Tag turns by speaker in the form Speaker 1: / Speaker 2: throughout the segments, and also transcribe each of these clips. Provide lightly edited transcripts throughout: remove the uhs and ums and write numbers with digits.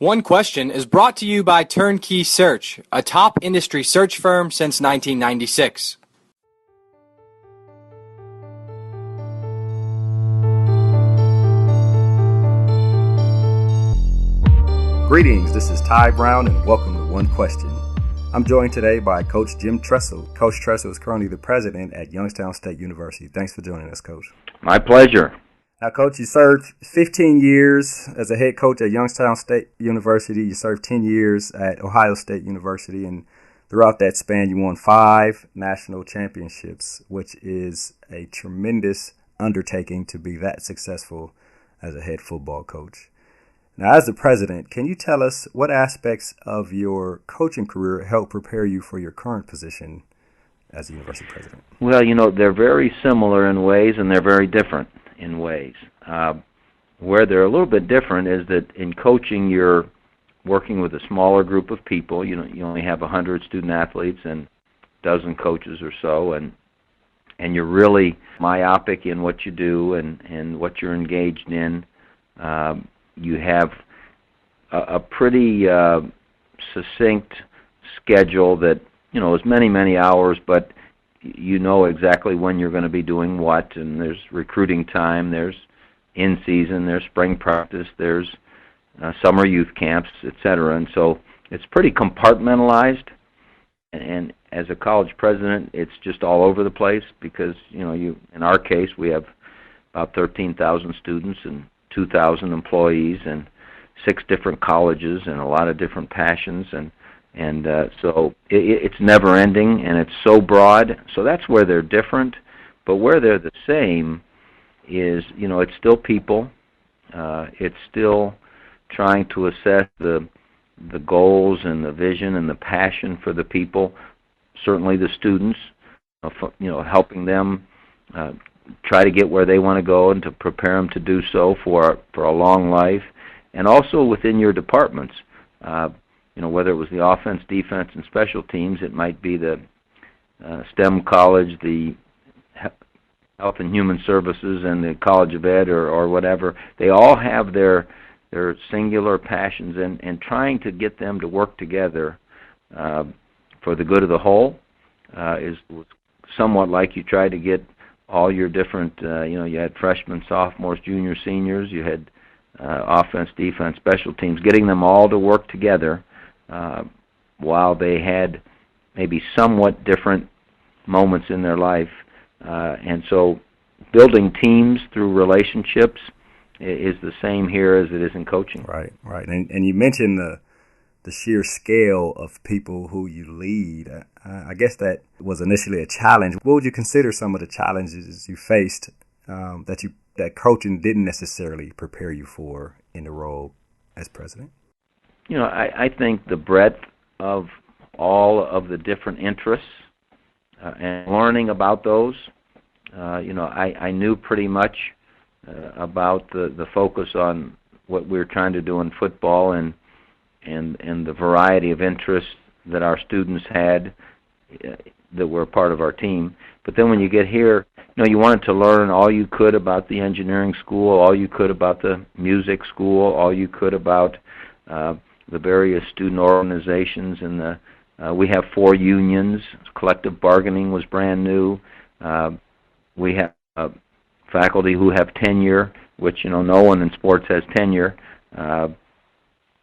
Speaker 1: One Question is brought to you by Turnkey Search, a top industry search firm since 1996.
Speaker 2: Greetings, this is Ty Brown and welcome to One Question. I'm joined today by Coach Jim Tressel. Coach Tressel is currently the president at Youngstown State University. Thanks for joining us, Coach.
Speaker 3: My pleasure.
Speaker 2: Now, Coach, you served 15 years as a head coach at Youngstown State University. You served 10 years at Ohio State University, and throughout that span, you won 5 national championships, which is a tremendous undertaking to be that successful as a head football coach. Now, as the president, can you tell us what aspects of your coaching career helped prepare you for your current position as a university president?
Speaker 3: Well, they're very similar in ways, and they're very different in ways. Where they're a little bit different is that in coaching, you're working with a smaller group of people. You only have 100 student athletes and a dozen coaches or so, and you're really myopic in what you do and what you're engaged in. You have a pretty succinct schedule that, is many hours, but you know exactly when you're going to be doing what, and there's recruiting time, there's in-season, there's spring practice, there's summer youth camps, etc. And so it's pretty compartmentalized, and as a college president, it's just all over the place because, in our case, we have about 13,000 students and 2,000 employees and 6 different colleges and a lot of different passions, and so it's never ending, and it's so broad. So that's where they're different. But where they're the same is, it's still people. It's still trying to assess the goals and the vision and the passion for the people. Certainly the students, helping them try to get where they want to go and to prepare them to do so for a long life, and also within your departments. Whether it was the offense, defense, and special teams, it might be the STEM college, the Health and Human Services, and the College of Ed, or whatever. They all have their singular passions, and trying to get them to work together for the good of the whole is somewhat like you try to get all your different, you had freshmen, sophomores, juniors, seniors, you had offense, defense, special teams, getting them all to work together while they had maybe somewhat different moments in their life. And so building teams through relationships is the same here as it is in coaching.
Speaker 2: Right. And you mentioned the sheer scale of people who you lead. I guess that was initially a challenge. What would you consider some of the challenges you faced that coaching didn't necessarily prepare you for in the role as president?
Speaker 3: I think the breadth of all of the different interests and learning about those. I knew pretty much about the focus on what we were trying to do in football and the variety of interests that our students had that were a part of our team. But then when you get here, you wanted to learn all you could about the engineering school, all you could about the music school, all you could about the various student organizations. And we have 4 unions. Collective bargaining was brand new. We have faculty who have tenure, which, no one in sports has tenure.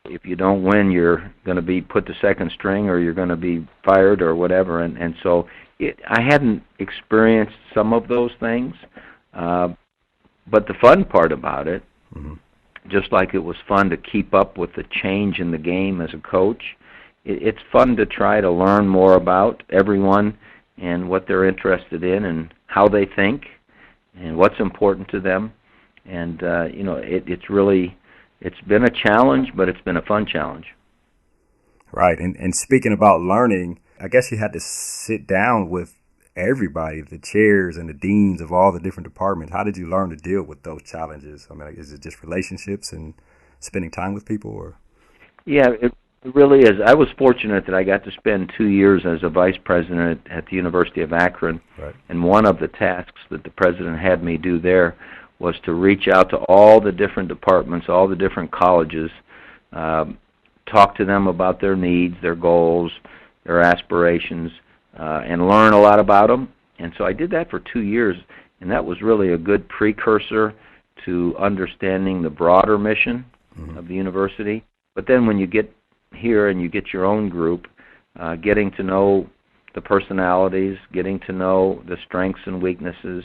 Speaker 3: If you don't win, you're going to be put to second string, or you're going to be fired, or whatever. And so I hadn't experienced some of those things. But the fun part about it, just like it was fun to keep up with the change in the game as a coach, it's fun to try to learn more about everyone and what they're interested in and how they think and what's important to them. And, it's been a challenge, but it's been a fun challenge.
Speaker 2: Right. And speaking about learning, I guess you had to sit down with everybody, the chairs and the deans of all the different departments. How did you learn to deal with those challenges? I mean, is it just relationships and spending time with people? Or?
Speaker 3: Yeah, it really is. I was fortunate that I got to spend 2 years as a vice president at the University of Akron.
Speaker 2: Right. And
Speaker 3: one of the tasks that the president had me do there was to reach out to all the different departments, all the different colleges, talk to them about their needs, their goals, their aspirations, and learn a lot about them. And so I did that for 2 years, and that was really a good precursor to understanding the broader mission of the university. But then when you get here and you get your own group, getting to know the personalities, getting to know the strengths and weaknesses.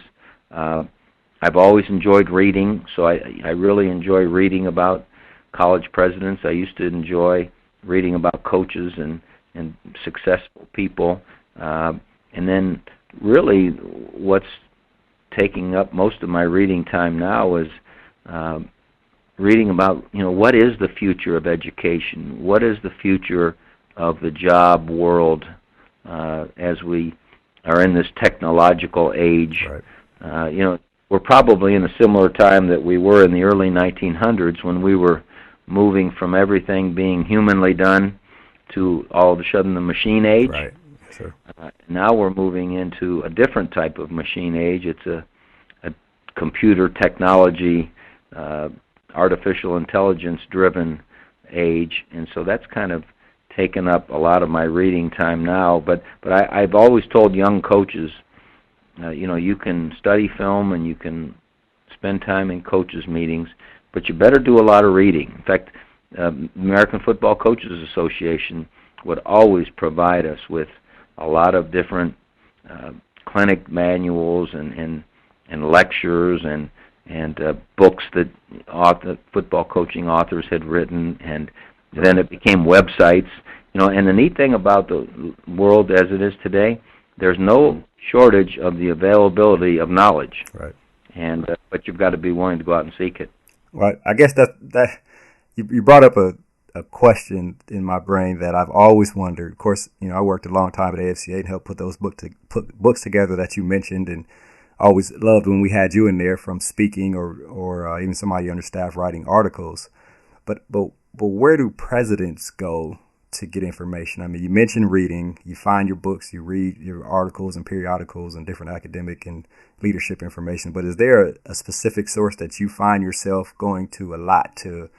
Speaker 3: I've always enjoyed reading, so I really enjoy reading about college presidents. I used to enjoy reading about coaches and successful people. And then really what's taking up most of my reading time now is reading about, what is the future of education? What is the future of the job world as we are in this technological age?
Speaker 2: Right.
Speaker 3: We're probably in a similar time that we were in the early 1900s when we were moving from everything being humanly done to all of a sudden the machine age.
Speaker 2: Right. Sure.
Speaker 3: Now we're moving into a different type of machine age. It's a computer technology, artificial intelligence-driven age, and so that's kind of taken up a lot of my reading time now. But I've always told young coaches, you can study film and you can spend time in coaches' meetings, but you better do a lot of reading. In fact, American Football Coaches Association would always provide us with a lot of different clinic manuals and lectures and books that football coaching authors had written, and then it became websites. And the neat thing about the world as it is today, there's no shortage of the availability of knowledge.
Speaker 2: Right.
Speaker 3: And but you've got to be willing to go out and seek it.
Speaker 2: Well, I guess that you brought up a question in my brain that I've always wondered. Of course, I worked a long time at AFCA and helped put those books together that you mentioned, and always loved when we had you in there from speaking or even somebody on your staff writing articles. But where do presidents go to get information? I mean, you mentioned reading. You find your books, you read your articles and periodicals and different academic and leadership information. But is there a specific source that you find yourself going to a lot to,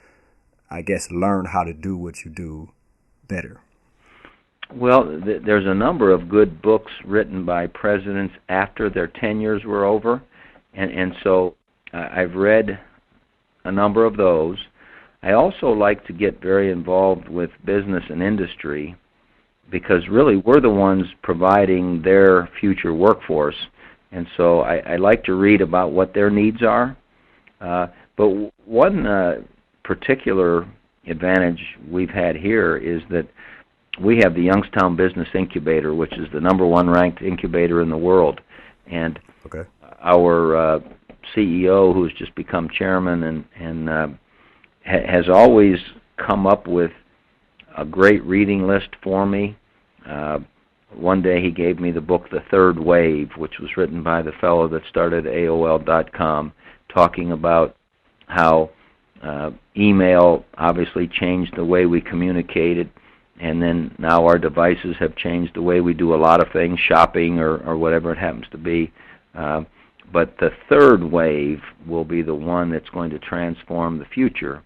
Speaker 2: I guess, learn how to do what you do better?
Speaker 3: Well, there's a number of good books written by presidents after their tenures were over, and so I've read a number of those. I also like to get very involved with business and industry because really we're the ones providing their future workforce, and so I like to read about what their needs are. But one particular advantage we've had here is that we have the Youngstown Business Incubator, which is the #1 ranked incubator in the world. And our CEO, who's just become chairman, and has always come up with a great reading list for me. One day he gave me the book The Third Wave, which was written by the fellow that started AOL.com, talking about how email obviously changed the way we communicated, and then now our devices have changed the way we do a lot of things, shopping or whatever it happens to be. But the third wave will be the one that's going to transform the future.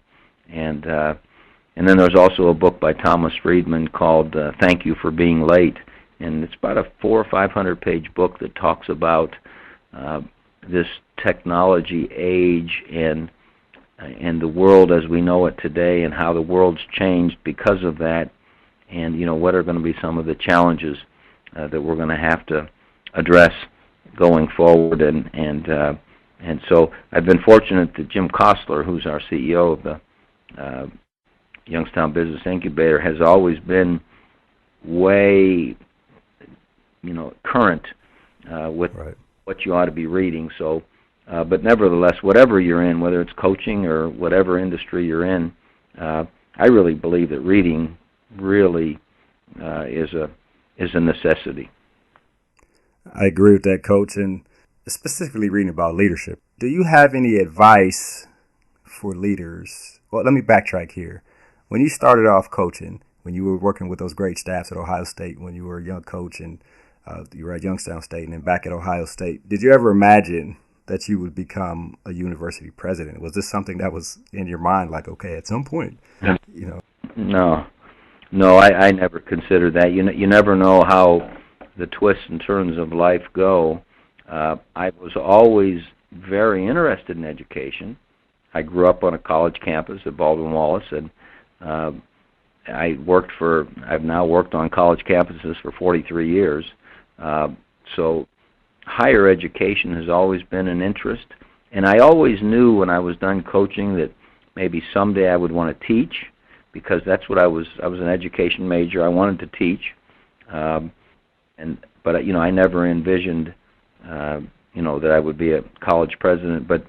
Speaker 3: And then there's also a book by Thomas Friedman called Thank You for Being Late. And it's about a 400 or 500 page book that talks about this technology age and the world as we know it today, and how the world's changed because of that, and what are going to be some of the challenges that we're going to have to address going forward. And so I've been fortunate that Jim Kostler, who's our CEO of the Youngstown Business Incubator, has always been way current with what you ought to be reading. So but nevertheless, whatever you're in, whether it's coaching or whatever industry you're in, I really believe that reading really is a necessity.
Speaker 2: I agree with that, Coach, and specifically reading about leadership. Do you have any advice for leaders? Well, let me backtrack here. When you started off coaching, when you were working with those great staffs at Ohio State, when you were a young coach and you were at Youngstown State and then back at Ohio State, did you ever imagine that you would become a university president? Was this something that was in your mind, like, okay, at some point,
Speaker 3: No, no, I never considered that. You never know how the twists and turns of life go. I was always very interested in education. I grew up on a college campus at Baldwin Wallace, and I've now worked on college campuses for 43 years. So higher education has always been an interest, and I always knew when I was done coaching that maybe someday I would want to teach, because that's what I was an education major. I wanted to teach, but I never envisioned that I would be a college president. But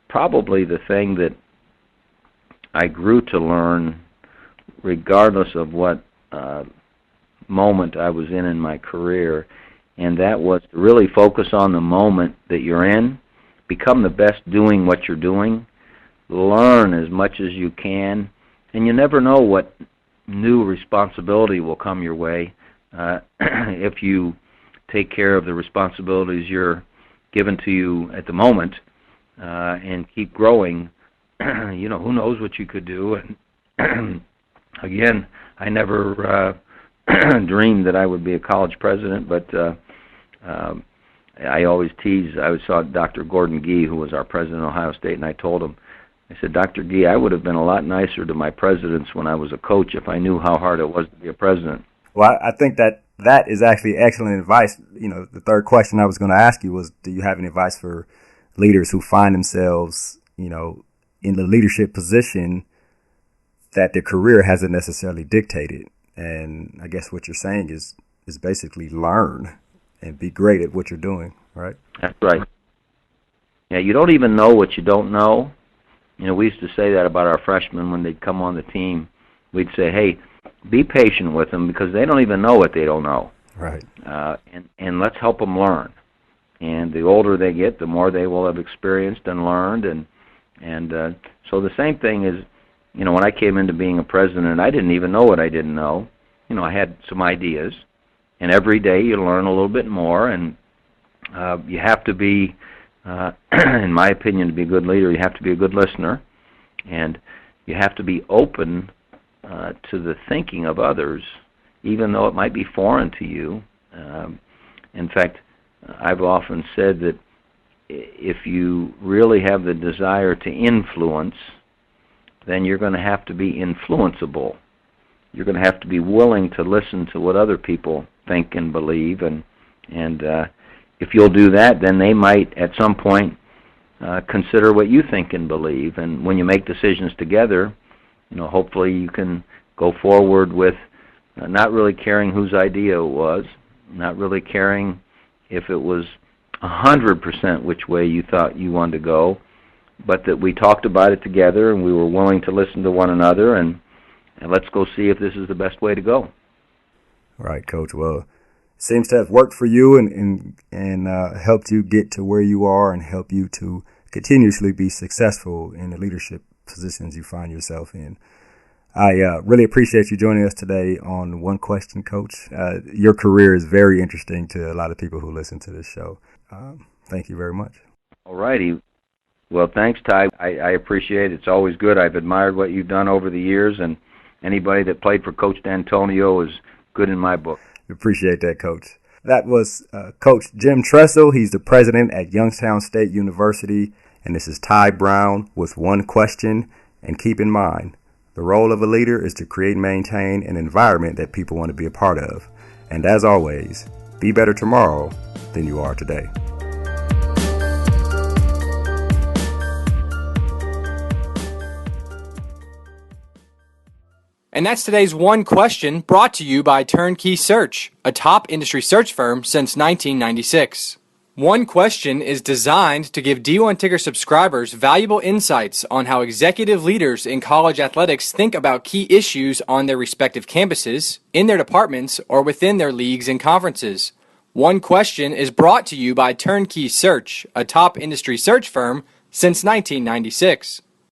Speaker 3: probably the thing that I grew to learn, regardless of what moment I was in my career, and that was to really focus on the moment that you're in, become the best doing what you're doing, learn as much as you can, and you never know what new responsibility will come your way if you take care of the responsibilities you're given to you at the moment and keep growing. Who knows what you could do. And again, I never dreamed that I would be a college president, but I always tease. I saw Dr. Gordon Gee, who was our president of Ohio State, and I told him, I said, Dr. Gee, I would have been a lot nicer to my presidents when I was a coach if I knew how hard it was to be a president.
Speaker 2: Well, I think that is actually excellent advice. The third question I was going to ask you was, do you have any advice for leaders who find themselves, in the leadership position that their career hasn't necessarily dictated? And I guess what you're saying is basically learn and be great at what you're doing, right?
Speaker 3: That's right. Yeah, you don't even know what you don't know. We used to say that about our freshmen when they'd come on the team. We'd say, hey, be patient with them because they don't even know what they don't know.
Speaker 2: Right.
Speaker 3: And let's help them learn. And the older they get, the more they will have experienced and learned. And so the same thing is, when I came into being a president, I didn't even know what I didn't know. I had some ideas. And every day you learn a little bit more. And you have to be, in my opinion, to be a good leader, you have to be a good listener. And you have to be open to the thinking of others, even though it might be foreign to you. In fact, I've often said that if you really have the desire to influence, then you're going to have to be influenceable. You're going to have to be willing to listen to what other people think and believe, and if you'll do that, then they might at some point consider what you think and believe. And when you make decisions together, hopefully you can go forward with not really caring whose idea it was, not really caring if it was 100% which way you thought you wanted to go, but that we talked about it together and we were willing to listen to one another, and let's go see if this is the best way to go.
Speaker 2: Right, Coach. Well, it seems to have worked for you and helped you get to where you are and help you to continuously be successful in the leadership positions you find yourself in. I really appreciate you joining us today on One Question, Coach. Your career is very interesting to a lot of people who listen to this show. Thank you very much.
Speaker 3: All righty. Well, thanks, Ty. I appreciate it. It's always good. I've admired what you've done over the years, and anybody that played for Coach D'Antonio is good in my book.
Speaker 2: Appreciate that, Coach. That was Coach Jim Tressel. He's the president at Youngstown State University. And this is Ty Brown with One Question. And keep in mind, the role of a leader is to create and maintain an environment that people want to be a part of. And as always, be better tomorrow than you are today.
Speaker 1: And that's today's One Question, brought to you by Turnkey Search, a top industry search firm since 1996. One Question is designed to give D1 Ticker subscribers valuable insights on how executive leaders in college athletics think about key issues on their respective campuses, in their departments, or within their leagues and conferences. One Question is brought to you by Turnkey Search, a top industry search firm since 1996.